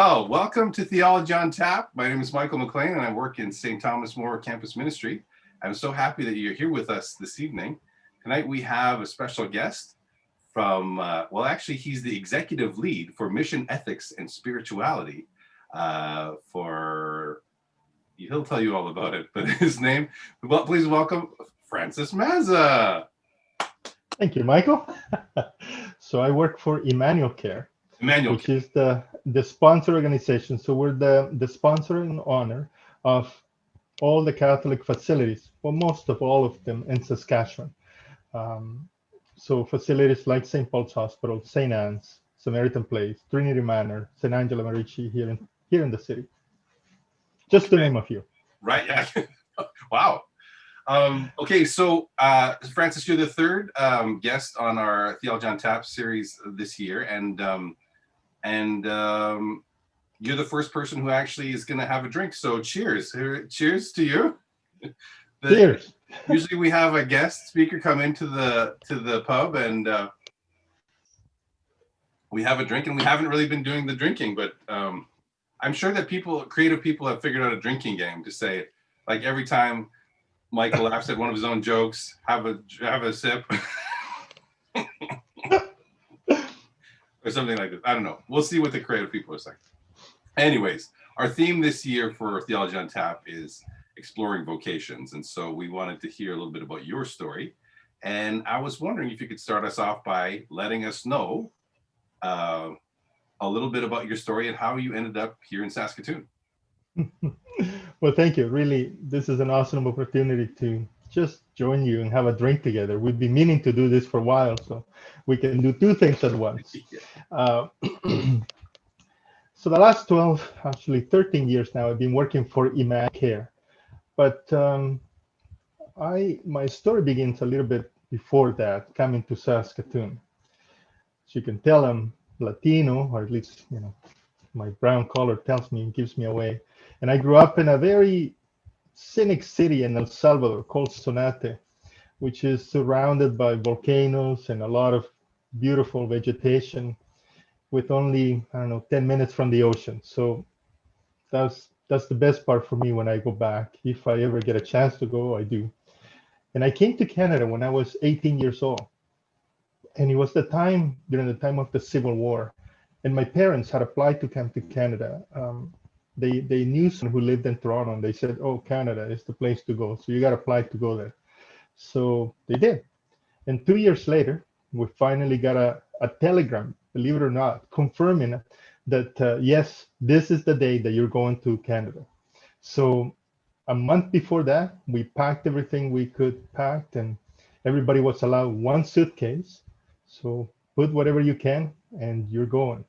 Well, welcome to Theology on Tap. My name is Michael McLean, and I work in St. Thomas More Campus Ministry. I'm so happy that you're here with us this evening. Tonight we have a special guest from, actually, he's the executive lead for Mission Ethics and Spirituality he'll tell you all about it, but his name, please welcome Francis Maza. Thank you, Michael. So I work for Emmanuel Care, which is the sponsor organization. So we're the sponsor in honor of all the Catholic facilities, well, most of all of them in Saskatchewan. So facilities like St. Paul's Hospital, St. Anne's, Samaritan Place, Trinity Manor, St. Angela Merici here in the city. Just to name a few. Right, yeah. Wow. Okay, so Francis, you're the third guest on our Theology on Tap series this year, and you're the first person who actually is going to have a drink. So cheers! Cheers to you. Cheers. Usually we have a guest speaker come into the pub, and we have a drink, and we haven't really been doing the drinking, but I'm sure that creative people have figured out a drinking game to say, like, every time Michael laughs at one of his own jokes, have a sip. Or something like this. I don't know. We'll see what the creative people are saying. Anyways, our theme this year for Theology on Tap is exploring vocations. And so we wanted to hear a little bit about your story. And I was wondering if you could start us off by letting us know a little bit about your story and how you ended up here in Saskatoon. Well, thank you. Really, this is an awesome opportunity to just join you and have a drink together. We've been meaning to do this for a while, so we can do two things at once. So the last 13 years now, I've been working for Emmanuel Care. But my story begins a little bit before that, coming to Saskatoon. As you can tell, I'm Latino, or at least, my brown color gives me away. And I grew up in a very scenic city in El Salvador called Sonate, which is surrounded by volcanoes and a lot of beautiful vegetation with only, 10 minutes from the ocean. So that's the best part for me when I go back. If I ever get a chance to go, I do. And I came to Canada when I was 18 years old. And it was during the time of the Civil War. And my parents had applied to come to Canada. They knew someone who lived in Toronto, and they said, "Oh, Canada is the place to go. So you got to apply to go there." So they did. And 2 years later, we finally got a telegram, believe it or not, confirming that, yes, this is the day that you're going to Canada. So a month before that, we packed everything we could pack, and everybody was allowed one suitcase. So put whatever you can, and you're going.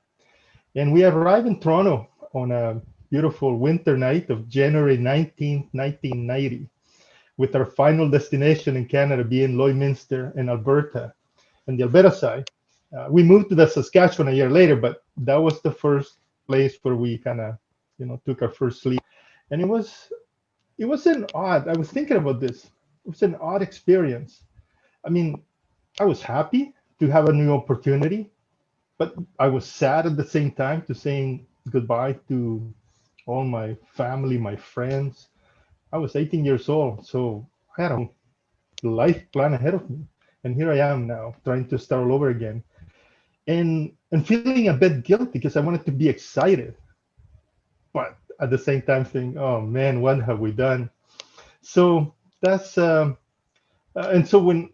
And we arrived in Toronto on a beautiful winter night of January 19th, 1990, with our final destination in Canada being Lloydminster in Alberta, and the Alberta side. We moved to the Saskatchewan a year later, but that was the first place where we kind of, took our first sleep. And it was I was thinking about this. It was an odd experience. I mean, I was happy to have a new opportunity, but I was sad at the same time to saying goodbye to all my family, my friends. I was 18 years old, so I had a life plan ahead of me. And here I am now, trying to start all over again. And feeling a bit guilty because I wanted to be excited, but at the same time thinking, oh man, what have we done? So that's, and so when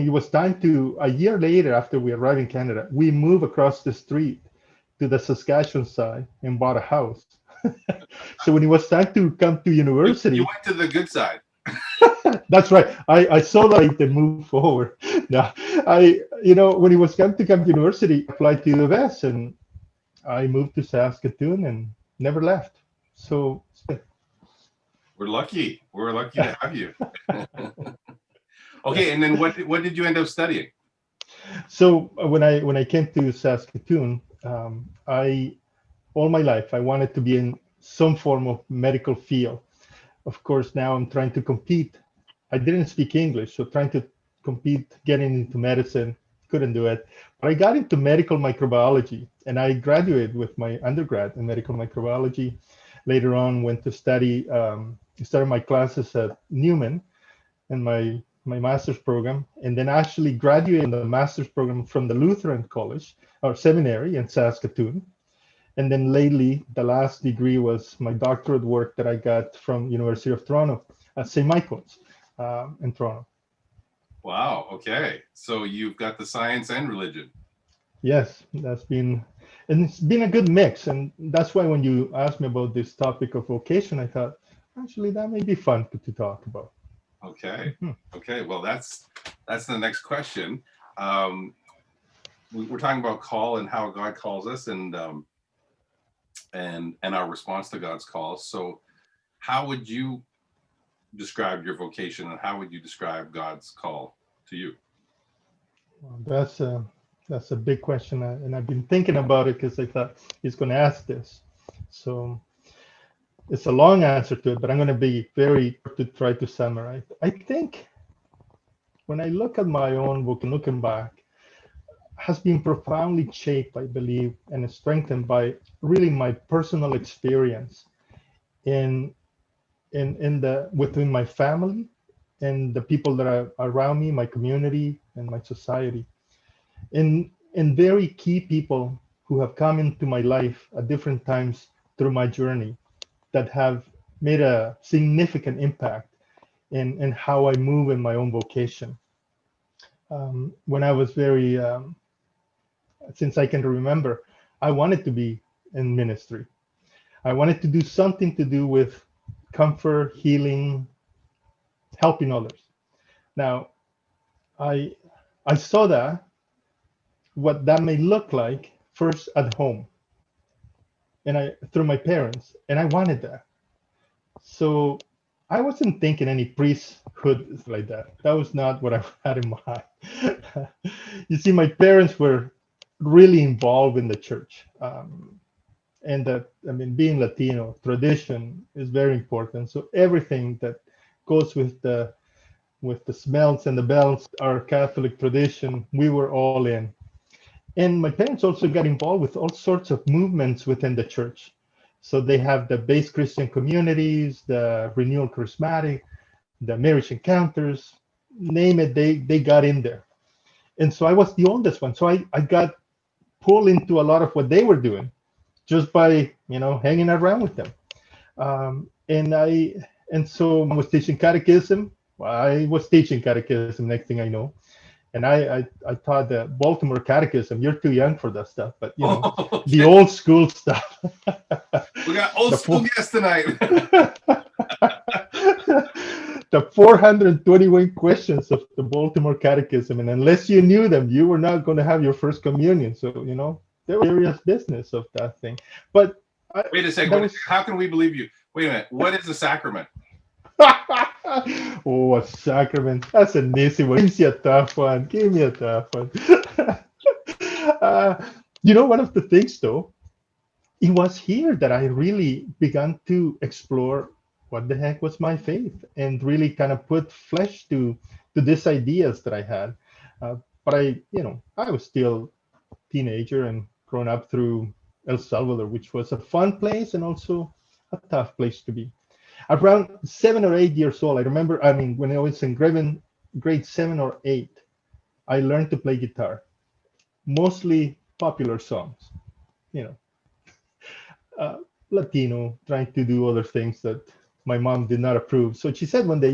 it was time a year later after we arrived in Canada, we moved across the street to the Saskatchewan side and bought a house. So when it was time to come to university, you went to the good side. That's right. I saw that and moved forward. Now, when it was time to come to university, I applied to the West, and I moved to Saskatoon and never left. So we're lucky. We're lucky to have you. Okay, and then what did you end up studying? So when I came to Saskatoon, all my life I wanted to be in some form of medical field. Of course, now I'm trying to compete. I didn't speak English, so trying to compete, getting into medicine, couldn't do it. But I got into medical microbiology And I graduated with my undergrad in medical microbiology. Later on, went to study, started my classes at Newman in my master's program, and then actually graduated in the master's program from the Lutheran College or Seminary in Saskatoon. And then lately, the last degree was my doctorate work that I got from University of Toronto at St. Michael's in Toronto. Wow. Okay. So you've got the science and religion. Yes, and it's been a good mix. And that's why when you asked me about this topic of vocation, I thought, actually, that may be fun to talk about. Okay. Mhm. Okay. Well, that's the next question. We're talking about call and how God calls us, and our response to God's call. So, how would you describe your vocation, and how would you describe God's call to you? Well, that's a big question, and I've been thinking about it because I thought he's going to ask this. So it's a long answer to it, but I'm going to be very to try to summarize. I think when I look at my own book and looking back, has been profoundly shaped, I believe, and strengthened by really my personal experience in in the within my family and the people that are around me, my community and my society, and very key people who have come into my life at different times through my journey that have made a significant impact in how I move in my own vocation. When I was very, since I can remember, I wanted to be in ministry. I wanted to do something to do with comfort, healing, helping others. Now, I I saw that what that may look like first at home, and I through my parents, and I wanted that. So I wasn't thinking any priesthood like that. That was not what I had in mind. You see, my parents were really involved in the church. And that, I mean, being Latino, tradition is very important. So everything that goes with the smells and the bells, our Catholic tradition, we were all in. And my parents also got involved with all sorts of movements within the church. So they have the base Christian communities, the renewal charismatic, the marriage encounters, name it, they got in there. And so I was the oldest one. So I got pulled into a lot of what they were doing just by, hanging around with them. And so I was teaching catechism. I was teaching catechism next thing I know. And I taught the Baltimore Catechism. You're too young for that stuff, but Okay. the old school stuff. We got old school guests tonight. The 421 questions of the Baltimore Catechism, and unless you knew them, you were not going to have your first communion. So there was serious business of that thing. But wait a second. How can we believe you? Wait a minute. What is a sacrament? Oh, a sacrament. That's an easy one. Give me a tough one. Give me a tough one. One of the things, though, it was here that I really began to explore what the heck was my faith and really kind of put flesh to these ideas that I had. But I was still a teenager and grown up through El Salvador, which was a fun place and also a tough place to be. Around 7 or 8 years old, I remember, when I was in grade 7 or 8, I learned to play guitar, mostly popular songs, you know, Latino, trying to do other things that my mom did not approve. So she said one day,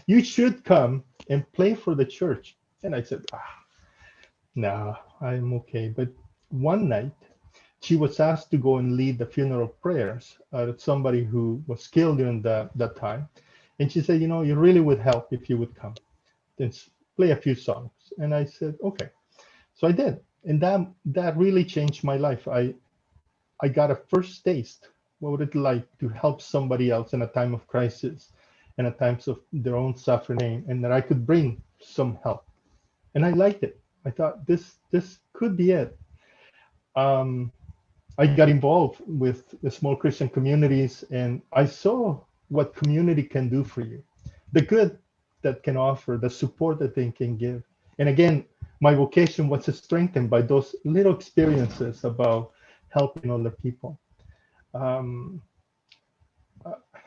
you should come and play for the church. And I said, no, I'm okay. But one night, she was asked to go and lead the funeral prayers at somebody who was killed during that time. And she said, you really would help if you would come. Then play a few songs. And I said, okay. So I did. And that really changed my life. I got a first taste. What would it like to help somebody else in a time of crisis and at times of their own suffering, and that I could bring some help. And I liked it. I thought this could be it. I got involved with the small Christian communities, and I saw what community can do for you, the good that can offer, the support that they can give. And again, my vocation was strengthened by those little experiences about helping other people. Um,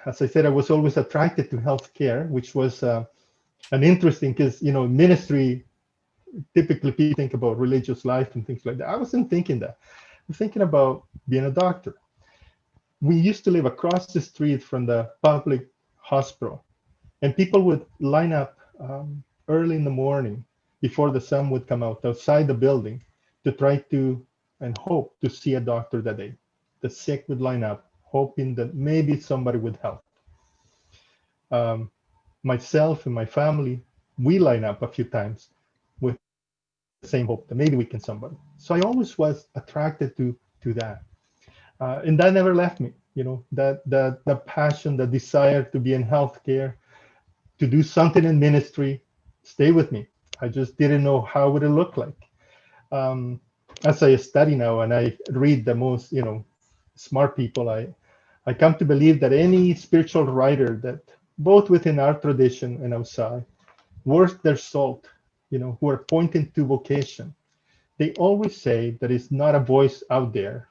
as I said, I was always attracted to healthcare, which was an interesting, because ministry, typically people think about religious life and things like that. I wasn't thinking that. I was thinking about being a doctor. We used to live across the street from the public hospital, and people would line up early in the morning before the sun would come out outside the building to try to and hope to see a doctor that day. The sick would line up, hoping that maybe somebody would help. Um, Myself and my family, we line up a few times with the same hope that maybe we can somebody. So I always was attracted to that, and that never left me. That passion, the desire to be in healthcare, to do something in ministry, stay with me. I just didn't know how would it look like. Um, as I study now and I read the most, smart people, I come to believe that any spiritual writer that both within our tradition and outside, worth their salt, who are pointing to vocation, they always say that it's not a voice out there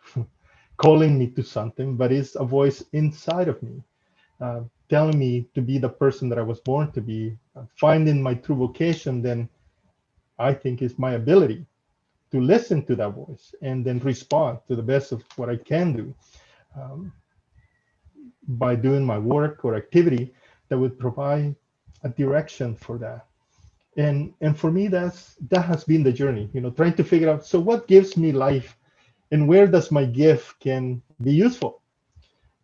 calling me to something, but it's a voice inside of me, telling me to be the person that I was born to be. Finding my true vocation, then I think is my ability to listen to that voice and then respond to the best of what I can do, um, by doing my work or activity that would provide a direction for that. And for me, that has been the journey, trying to figure out, so what gives me life and where does my gift can be useful.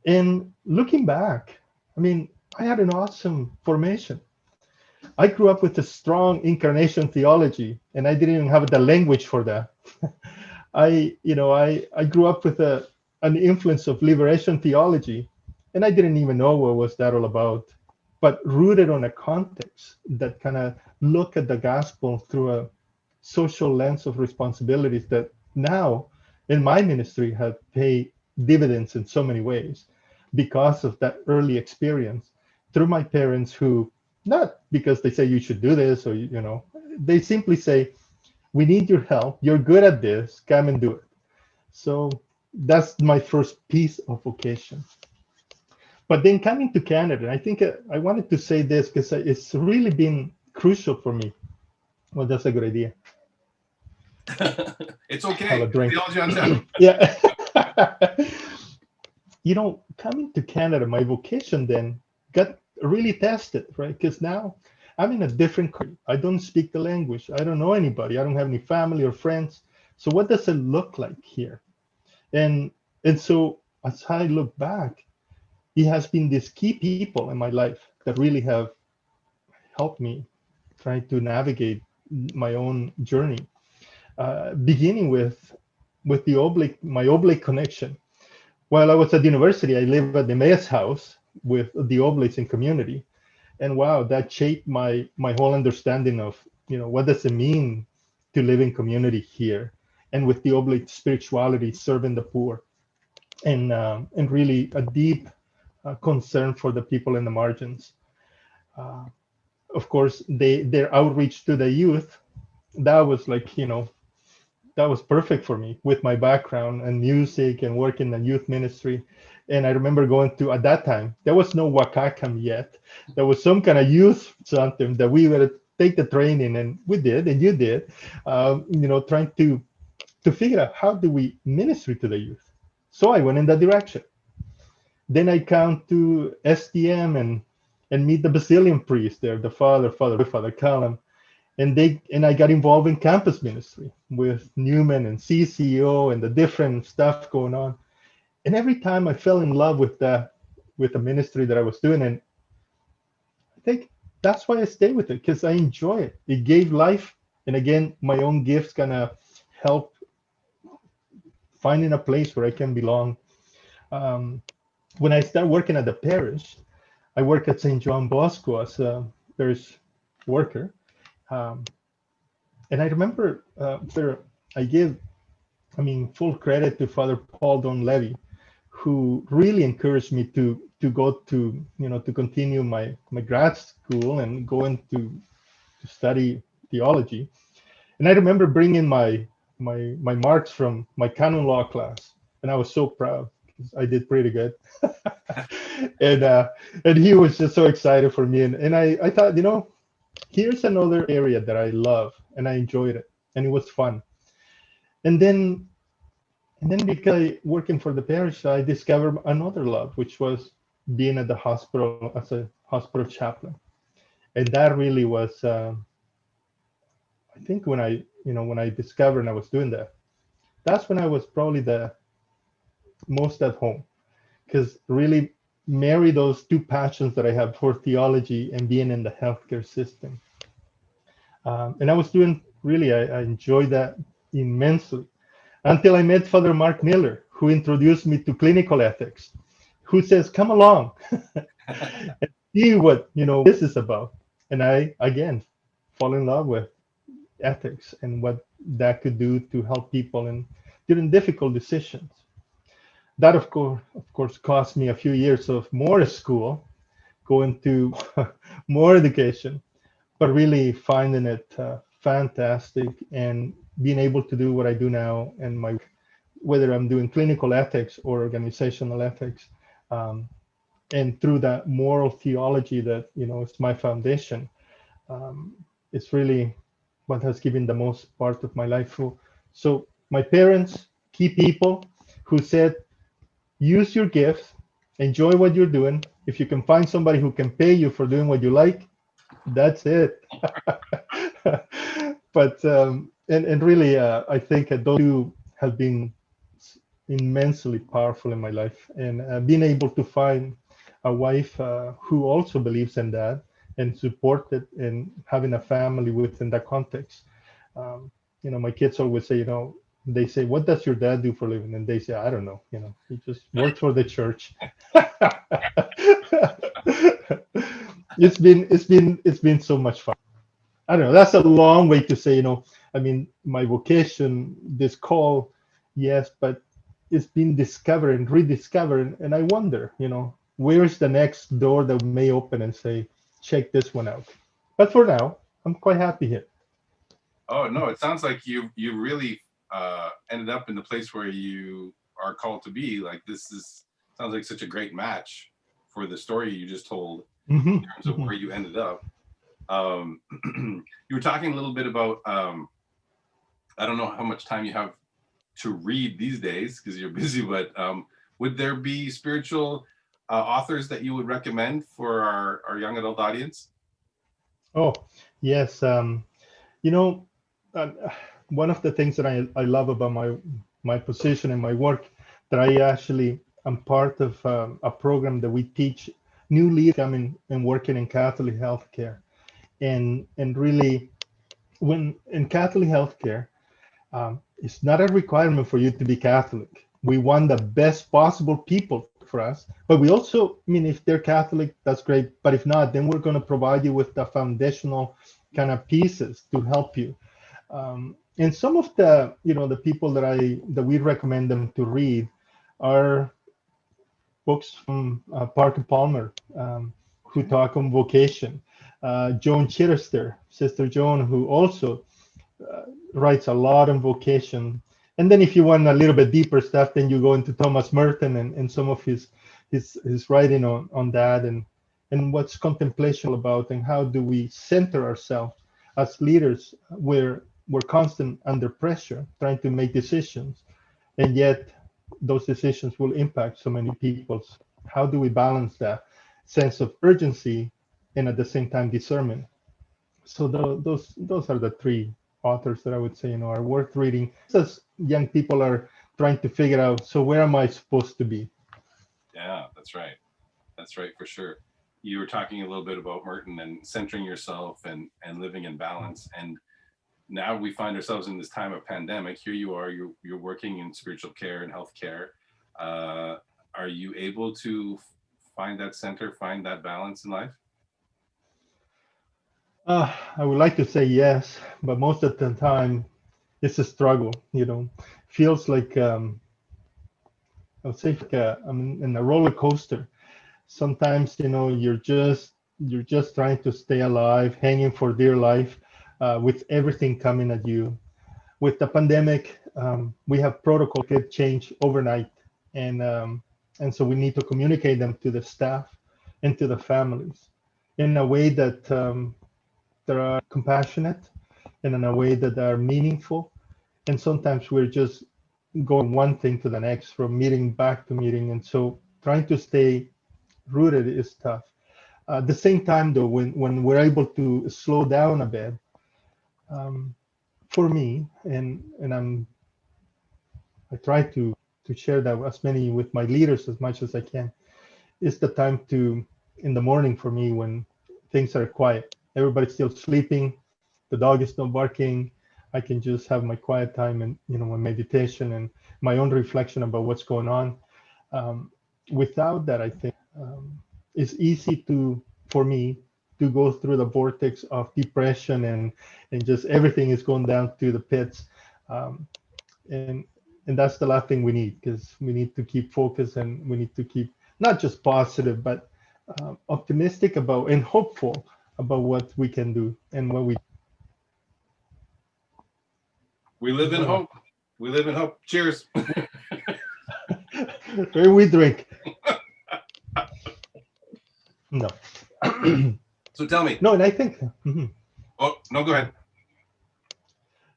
And looking back, I mean, I had an awesome formation. I grew up with a strong incarnation theology, and I didn't even have the language for that. I grew up with an influence of liberation theology, and I didn't even know what was that all about, but rooted on a context that kind of look at the gospel through a social lens of responsibilities that now in my ministry have paid dividends in so many ways because of that early experience through my parents, who, not because they say you should do this or they simply say, we need your help, you're good at this, come and do it. So that's my first piece of vocation. But then coming to Canada, I think I wanted to say this because it's really been crucial for me. Well, that's a good idea. It's Have okay. a drink. Theology on tap. Yeah. Coming to Canada, my vocation then got really tested, right? Because now I'm in a different country. I don't speak the language. I don't know anybody. I don't have any family or friends. So what does it look like here? And so as I look back, it has been these key people in my life that really have helped me try to navigate my own journey. Beginning with my oblate connection. While I was at university, I lived at the mayor's house with the oblates in community, and wow, that shaped my whole understanding of what does it mean to live in community here, and with the oblate spirituality, serving the poor, and really a deep concern for the people in the margins. Uh, of course, their outreach to the youth, that was like that was perfect for me with my background and music and working in youth ministry. And I remember going to, at that time, there was no Wakakam yet. There was some kind of youth something that we would take the training, and we did, and you did, trying to figure out how do we ministry to the youth. So I went in that direction. Then I come to STM and meet the Basilian priest there, the Father Callum, and I got involved in campus ministry with Newman and CCO and the different stuff going on. And every time I fell in love with the ministry that I was doing, and I think that's why I stay with it, because I enjoy it. It gave life, and again, my own gifts gonna help finding a place where I can belong. Um, when I started working at the parish, I work at St. John Bosco as a parish worker. Um, And I remember I give, full credit to Father Paul Don Levy, who really encouraged me to go to continue my grad school and go into to study theology. And I remember bringing my marks from my canon law class, and I was so proud because I did pretty good. and and he was just so excited for me, and I thought, here's another area that I love, and I enjoyed it, and it was fun. And then because I working for the parish, I discovered another love, which was being at the hospital as a hospital chaplain, and that really was, I think, when I discovered and I was doing that, that's when I was probably the most at home, because really marry those two passions that I have for theology and being in the healthcare system. And I was doing really, I enjoyed that immensely until I met Father Mark Miller, who introduced me to clinical ethics, who says, come along and see what, this is about. And I, again, fall in love with ethics and what that could do to help people in during difficult decisions. That, of course, cost me a few years of more school, going to more education, but really finding it fantastic and being able to do what I do now, and whether I'm doing clinical ethics or organizational ethics, um, and through that moral theology that is my foundation, um, it's really what has given the most part of my life. So my parents, key people who said, use your gifts, enjoy what you're doing. If you can find somebody who can pay you for doing what you like, that's it. But and really, I think those two have been immensely powerful in my life, and being able to find a wife who also believes in that and support it, and having a family within that context. My kids always say, they say, what does your dad do for a living? And they say, I don't know, he just works for the church. It's been so much fun. I don't know. That's a long way to say, I mean, my vocation, this call, yes, but it's been discovered and rediscovered. And I wonder, where's the next door that may open and say, check this one out. But for now, I'm quite happy here. Oh no, it sounds like you really ended up in the place where you are called to be. Like this is sounds like such a great match for the story you just told in terms of where you ended up. Um, you were talking a little bit about I don't know how much time you have to read these days because you're busy, but would there be spiritual authors that you would recommend for our young adult audience? Oh, yes. You know, uh, One of the things that I love about my position and my work, that I actually am part of a program that we teach new leaders coming and working in Catholic healthcare. And really, when in Catholic healthcare, it's not a requirement for you to be Catholic. We want the best possible people for us, but we also, I mean, if they're Catholic, that's great. But if not, then we're going to provide you with the foundational kind of pieces to help you. And some of the people that we recommend them to read are books from Parker Palmer, who talk on vocation. Joan Chittister, Sister Joan, who also writes a lot on vocation. And then if you want a little bit deeper stuff, then you go into Thomas Merton and some of his writing on that, and what's contemplation about, and how do we center ourselves as leaders where we're constant under pressure trying to make decisions, and yet those decisions will impact so many people's. How do we balance that sense of urgency and at the same time discernment? So those are the three authors that I would say are worth reading as young people are trying to figure out, so where am I supposed to be? Yeah, that's right. That's right for sure. You were talking a little bit about Merton and centering yourself and living in balance. And now we find ourselves in this time of pandemic. Here you are, you're working in spiritual care and healthcare. Are you able to find that center, find that balance in life? I would like to say yes, but most of the time it's a struggle. Feels like I would say like I'm in a roller coaster. Sometimes you're just trying to stay alive, hanging for dear life, with everything coming at you. With the pandemic, we have protocol get changed overnight, and so we need to communicate them to the staff and to the families in a way that that are compassionate and in a way that are meaningful. And sometimes we're just going one thing to the next, from meeting back to meeting, and so trying to stay rooted is tough. At the same time, though, when we're able to slow down a bit, um, for me, and I try to share that as many with my leaders as much as I can. It's the time to in the morning for me when things are quiet. Everybody's still sleeping. The dog is not barking. I can just have my quiet time and my meditation and my own reflection about what's going on. Um, Without that, I think it's easy for me to go through the vortex of depression and just everything is going down to the pits. Um, and and that's the last thing we need, because we need to keep focused and we need to keep not just positive but optimistic about and hopeful about what we can do and what We live in hope. We live in hope. Cheers. we drink. No. So tell me. No, and I think Oh, no, go ahead.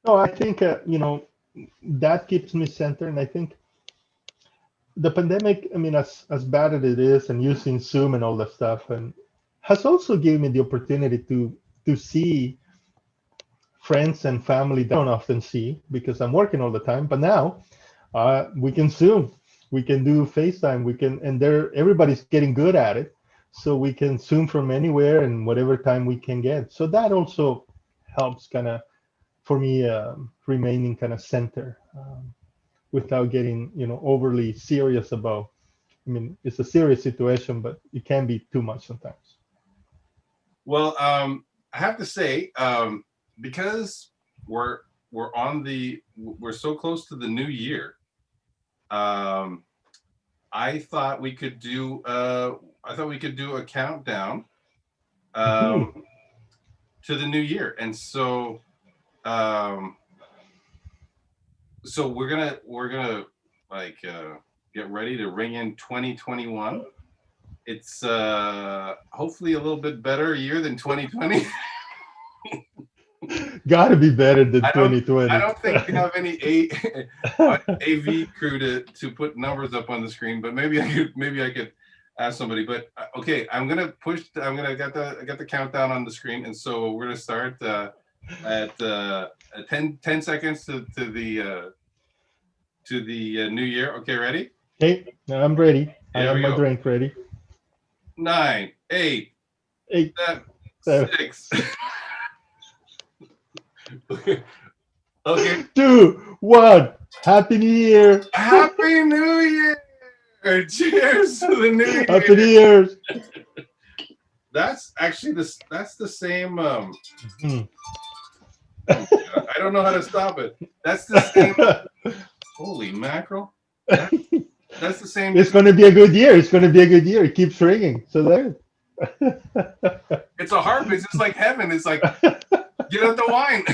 no, I think that keeps me centered, and I think the pandemic, I mean, as bad as it is, and using Zoom and all that stuff, and has also given me the opportunity to see friends and family that I don't often see because I'm working all the time. But now we can Zoom, we can do FaceTime, we can, and everybody's getting good at it, so we can Zoom from anywhere and whatever time we can get. So that also helps kind of for me remaining kind of center. Without getting overly serious about. I mean, it's a serious situation, but it can be too much sometimes. Well, I have to say, because we're so close to the new year. I thought we could do a countdown Mhm. to the new year, and so we're gonna like get ready to ring in 2021. It's hopefully a little bit better year than 2020. Got to be better than I 2020. don't think we have any AV crew to put numbers up on the screen, but maybe I could ask somebody. But okay, I got the countdown on the screen, and so we're gonna start at 10 seconds to the new year. Okay, ready? Hey, I'm ready. I Here have we my go. drink ready. 9, 8, Eight, 7, seven, 6. Okay. 2, 1. Happy New Year. Happy New Year! Cheers to the new year. Happy New Year's. That's actually that's the same. Mhm. Oh my God, I don't know how to stop it. That's the same. Holy mackerel! That's the same. It's going to be a good year. It's going to be a good year. It keeps ringing. So there. It's a harp. It's just like heaven. It's like get out the wine.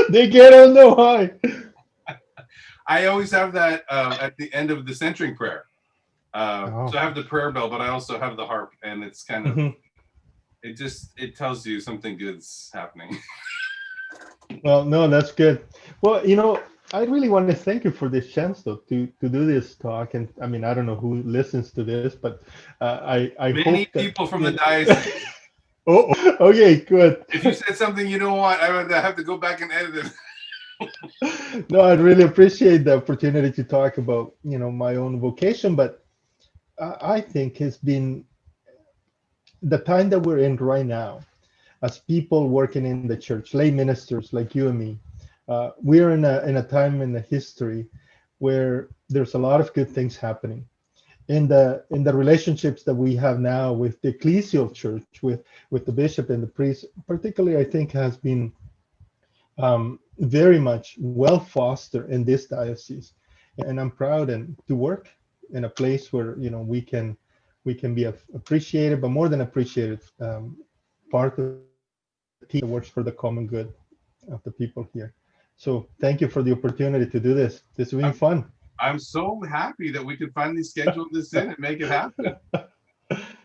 They get on the high. I always have that at the end of the centering prayer. Oh. So I have the prayer bell, but I also have the harp, and it's kind of Mhm. it tells you something good's happening. Well, no, that's good. Well, I really want to thank you for this chance, though, to do this talk. And I mean, I don't know who listens to this, but I Many hope that. people from the diocese. Oh, okay, good. If you said something you don't want, I would have to go back and edit it. No, I really appreciate the opportunity to talk about, my own vocation, but I think it's been the time that we're in right now, as people working in the church, lay ministers like you and me. We're in a time in the history where there's a lot of good things happening in the relationships that we have now with the ecclesial church, with the bishop and the priest, particularly, I think has been very much well fostered in this diocese, and I'm proud and to work in a place where we can be appreciated, but more than appreciated, part of the team that works for the common good. of the people here. So thank you for the opportunity to do this. This has been fun. I'm so happy that we could finally schedule this in and make it happen.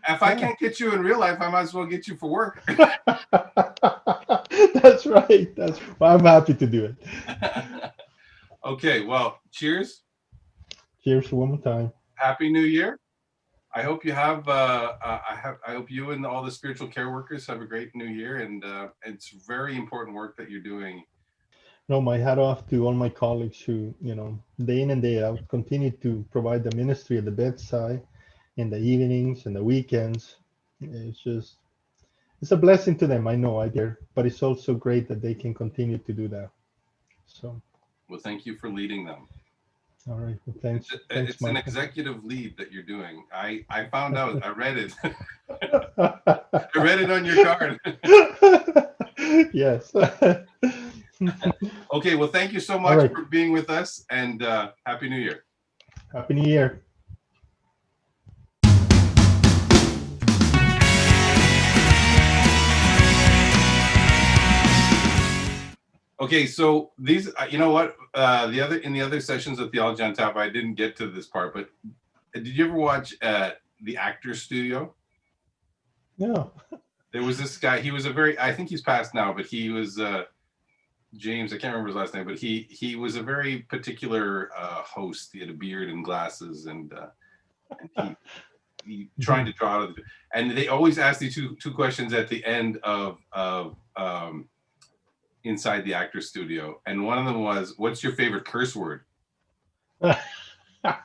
If I can't get you in real life, I might as well get you for work. That's right. Well, I'm happy to do it. Okay, well, cheers. Cheers one more time. Happy New Year. I hope you have. I hope you and all the spiritual care workers have a great New Year, and it's very important work that you're doing. No, my hat off to all my colleagues who, day in and day out, continue to provide the ministry at the bedside in the evenings and the weekends. It's a blessing to them. I know, I dare, but it's also great that they can continue to do that. So, well, thank you for leading them. All right. Well, thanks. It's an executive lead that you're doing. I found out. I read it. I read it on your card. Yes. Okay. Well, thank you so much for being with us, and Happy New Year. Happy New Year. Okay, so these, you know what? In the other sessions of Theology on Tap, I didn't get to this part, but did you ever watch the Actors Studio? No. There was this guy. He was I think he's passed now, but he was James. I can't remember his last name, but he was a very particular host. He had a beard and glasses, and he trying to draw out of and they always ask these two questions at the end of Inside the Actors Studio, and one of them was, "What's your favorite curse word?" And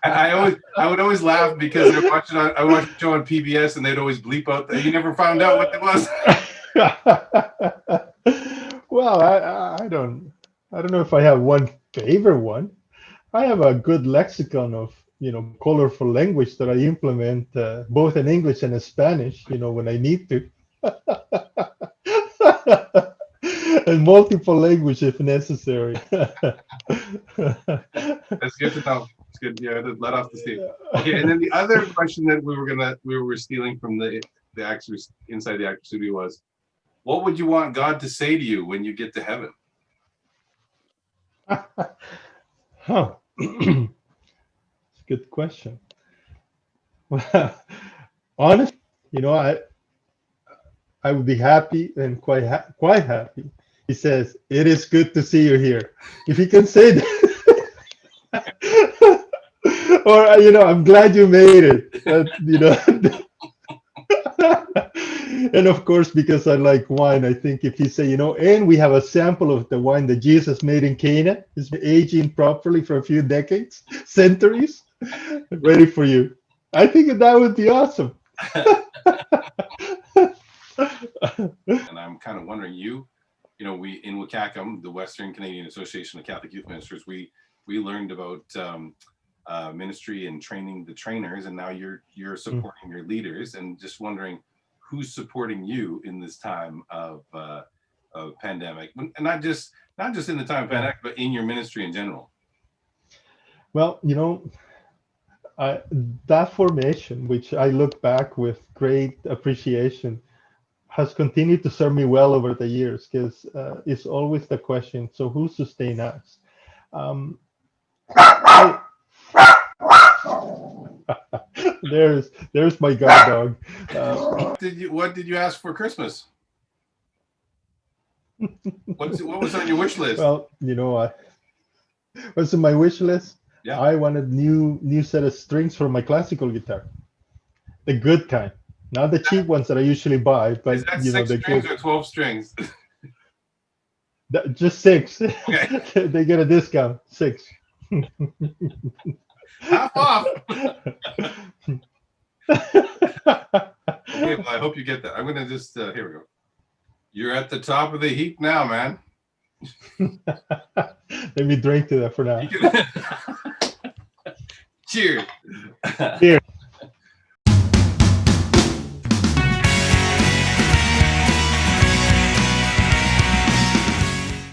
I would always laugh because I watched the show on PBS, and they'd always bleep out that you never found out what it was. Well, I don't know if I have one favorite one. I have a good lexicon of colorful language that I implement both in English and in Spanish. When I need to. And multiple language if necessary. That's good to know. It's good. Yeah, to let off the steam. Okay, and then the other question that we were stealing from the actors inside the actor studio was, what would you want God to say to you when you get to heaven? Huh. It's a good question. Well, honestly, I would be happy and quite happy. He says, "It is good to see you here." If he can say that, or I'm glad you made it. And of course, because I like wine, I think if he say, and we have a sample of the wine that Jesus made in Cana, it's been aging properly for a few decades, centuries, ready for you. I think that would be awesome. And I'm kind of wondering, we in WCACM, the Western Canadian Association of Catholic Youth Ministers, we learned about ministry and training the trainers, and now you're supporting your leaders, and just wondering who's supporting you in this time of pandemic, and not just in the time of pandemic, but in your ministry in general. Well, that formation, which I look back with great appreciation, has continued to serve me well over the years, because it's always the question, so who sustains us? There's my guard dog. What did you ask for Christmas? What was on your wish list? Well, what's on my wish list? Yeah. I wanted new set of strings for my classical guitar, the good kind, not the cheap ones that I usually buy. But is that 6 strings or 12 strings? Just 6. Okay. They get a discount. 6. Half off. Okay, well, I hope you get that. I'm gonna just here we go. You're at the top of the heap now, man. Let me drink to that for now. Cheers. Cheers.